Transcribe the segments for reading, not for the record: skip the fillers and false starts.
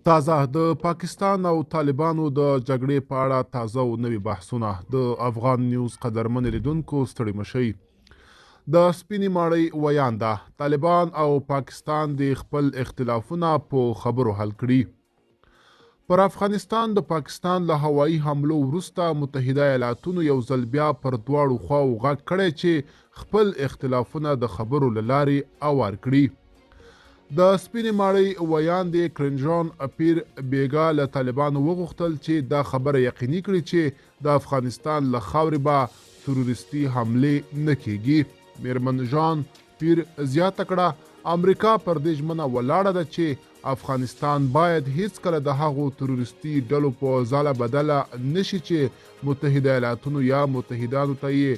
تازه د پاکستان او طالبانو د جګړې په اړه تازه او نوي بحثونه. د افغان نیوز قدرمن لیدونکو ستړي مشئ. د سپینې ماڼۍ ویانده طالبان او پاکستان د خپل اختلافونه په خبرو حل کړي. پر افغانستان د پاکستان له هوایي حملو وروسته متحده ایالاتونو یو ځل بیا پر دواړو خواو غږ کړی چې خپل اختلافونه د خبرو له لارې اوار کړي. د سپینې ماڼۍ ویاندې کرنجان پیر بیګا له طالبانو وغوښتل چې دا خبره یقیني کړي چې د افغانستان له خاورې به تروریستي حملې نه کیږي. میرمن جان پیر زیاته کړه امریکا پر دې ژمنه ولاړه ده چې افغانستان باید هیڅکله د هغو تروریستي ډلو په ځاله بدله نشي چې متحده ایالاتونو یا متحدانو ته یې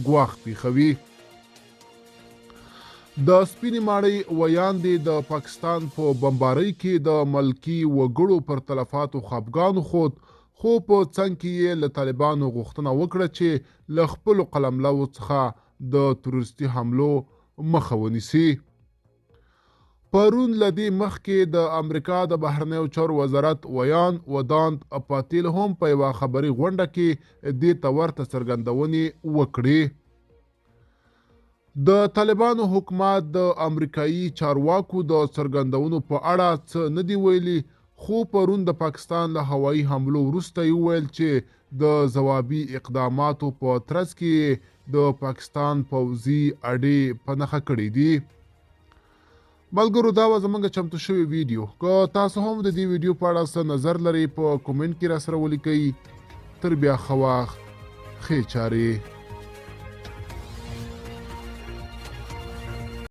ګواښ پیښوي. د سپینې ماڼۍ ویاندې د پاکستان په بمبارۍ کې د ملکي وګړو پر تلفاتو خفګان خود، خو په څنګ کې یې له طالبانو غوښتنه وکړه چې له خپلو قلملو څخه د تروریستي حملو مخه ونیسي. پرون له دې مخکې د امریکا د بهرنیو چارو وزارت ویان ودانت پاتیل هم په یوه خبري غونډه کې دې ته ورته څرګندونې وکړې. د طالبانو حکومت د امریکایي چارواکو د څرګندونو په اړه څه نه دی ویلي، خو پرون د پاکستان له هوایي حملو وروسته یې وویل چې د ځوابي اقداماتو په ترڅ کې د پاکستان پوځي اډې په نښه کړي دي. ملګرو دا وه زموږ چمتو شوی ویډیو. که تاسو هم د دې ویډیو په اړه څه نظر لرئ په کومنټ کې راسره ولیکئ. تر بیا ښه وخت، ښې چارې.